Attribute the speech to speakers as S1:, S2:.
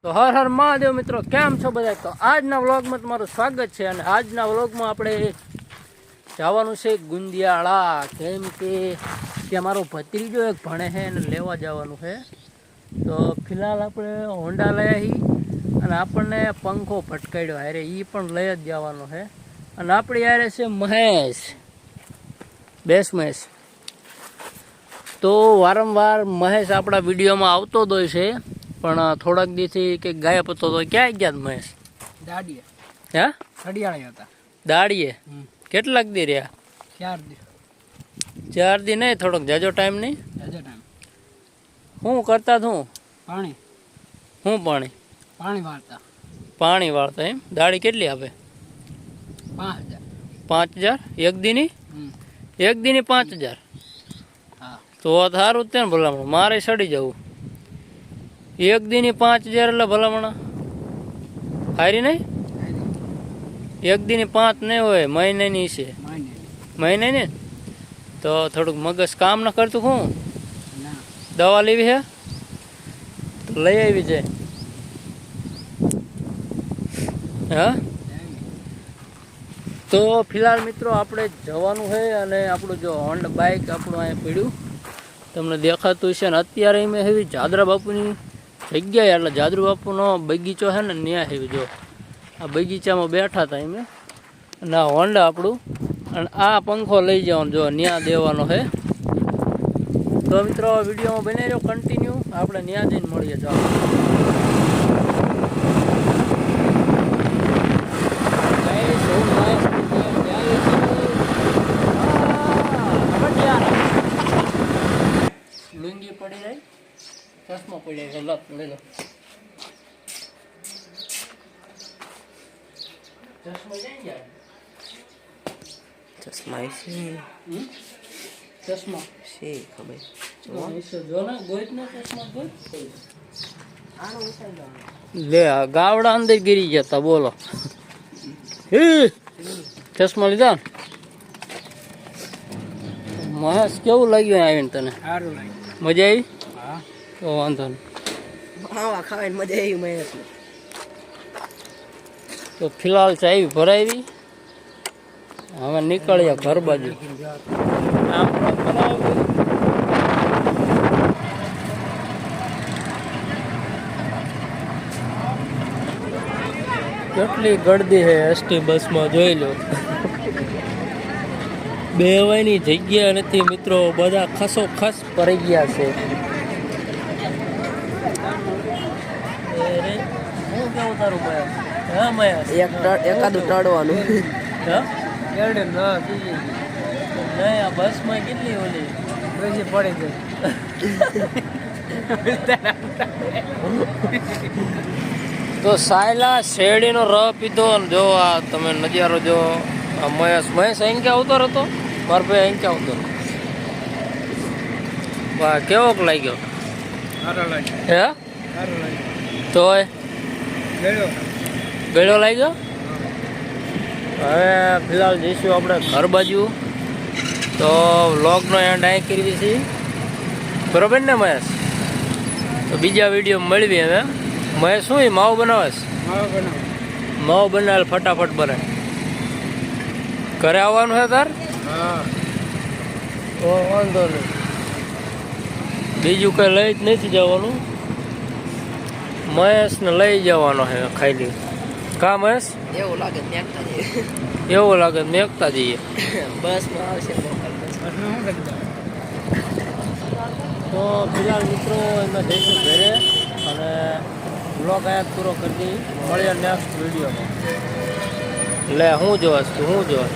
S1: તો હર હર મહાદેવ મિત્રો, કેમ છો બધા? તો આજના વ્લોગમાં તમારું સ્વાગત છે. અને આજના વ્લોગમાં આપણે જવાનું છે ગુંદિયાળા, કેમ કે ત્યાં મારો ભત્રીજો એક ભણે છે એને લેવા જવાનું છે. તો ફિલહાલ આપણે હોન્ડા લઈ આવી અને આપણને પંખો ભટકાડ્યો હારે, એ પણ લઈ જ જવાનો છે. અને આપણી યારે છે મહેશ, મહેશ. તો વારંવાર મહેશ આપણા વિડીયોમાં આવતો જ હોય છે, પણ થોડાક દીથી કે ગાયબ હતો. તો ક્યાં ગયા મહેશ?
S2: દાડીએ.
S1: હે?
S2: ઘડિયાળે હતા.
S1: દાડીએ? કેટલાક દી રહ્યા?
S2: 4 દી.
S1: 4 દી નહીં, થોડોક જાજો ટાઈમ નહીં.
S2: જાજો ટાઈમ.
S1: શું કરતા તું?
S2: પાણી.
S1: શું પાણી?
S2: પાણી વાળતા.
S1: પાણી વાળતા એમ? દાડી કેટલી આપે?
S2: 5000.
S1: 5000 એક દીની? એક દીની 5000?
S2: હા.
S1: તો સારું જ છે ને ભલામણ, મારે સડી જવું. એક દીની 5000 એટલે ભલામણ હારી નહીં? એક દીની 5 નહીં હોય, મહિનાની છે. મહિને ને તો થોડુંક મગજ કામ ન કરતું. શું દવા લેવી છે તો લઈ આવી છે. હા, તો ફિલહાલ મિત્રો આપણે જવાનું છે. અને આપણું જો હોન્ડા બાઇક આપણું અહીંયા પડ્યું તમને દેખાતું છે. ને અત્યારે મેં એવી જાદરા બાપુની જગ્યાએ, એટલે જાદરુ બાપુનો બગીચો છે ને, ત્યાં હેવી જો આ બગીચામાં બેઠા હતા એમ. અને આ હોન્ડા આપણું, અને આ પંખો લઈ જવાનો જો ત્યાં દેવાનો છે. તો મિત્રો વિડીયોમાં બની રહ્યો કન્ટિન્યુ, આપણે ત્યાં જઈને મળીએ. ચાલો. લુંગી પડી જાય, ચશ્મા પડી જાય, લઈ લો. ચશ્મા ચશ્મા છે ખબર જો ને ગોઈત ને ચશ્મા ગોઈત લે ગાવડા અંદર ગીરી જતા. બોલો ચશ્મા લીધા? મહેશ કેવું લાગ્યું આવીને તને?
S2: સારું લાગ્યું.
S1: મજા આવી?
S2: હા.
S1: તો વાંધો નહીં,
S2: ખાવાની મજા આવી મહેશ.
S1: તો ફિલહાલ ચાવી ભરાવી, હવે નીકળીએ ઘર બાજુ. કેટલી ગળદી છે એસટી બસમાં, જોઈ લો. બેહવાની જગ્યા નથી મિત્રો, બધા ખસો ખસ પડી ગયા છે. શું કેવું તારું મહેશ? હા મહેશ,
S2: એકાદું ટળવાનું.
S1: હા નહીં, આ બસમાં કેટલી ઓલી
S2: પછી પડી જાય.
S1: તો સાયલા શેરડીનો રસ પીધો. અને જો આ તમે નજારો જો, આ મહેશ અહીં ક્યાં આવતો હતો, મારો ભાઈ અહીં ક્યાં આવતો. વાહ, કેવોક લાગ્યો?
S2: સારો લાગ્યો.
S1: હે?
S2: સારો લાગ્યો.
S1: તોય ગળ્યો લાગ્યો. હવે ફિલહાલ જઈશું આપણે ઘર બાજુ. તો વ્લોગનો એન્ડ અહીં કરવી છે, બરોબર ને મહેશ? તો બીજા વિડીયો મળવી. હવે મહેશ શું માવો બનાવે? માવો બનાવે ફટાફટ બને. ઘરે આવવાનું છે તાર?
S2: હા.
S1: તો વાંધો નહીં, બીજું કંઈ લઈ જ નથી જવાનું. મહેશને લઈ જવાનો છે ખાલી. કા મહેશ?
S2: એવું લાગે મેકતા જઈએ.
S1: એવું લાગે મેકતા જઈએ.
S2: બસમાં આવશે.
S1: તો ફિલહાલ મિત્રો એમાં જઈશું ઘરે, અને બ્લોગ અહીંયા પૂરો કરી દઈએ. મળીએ નેક્સ્ટ વિડીયોમાં. લે હું જોવાશ તું, હું જોવાશ.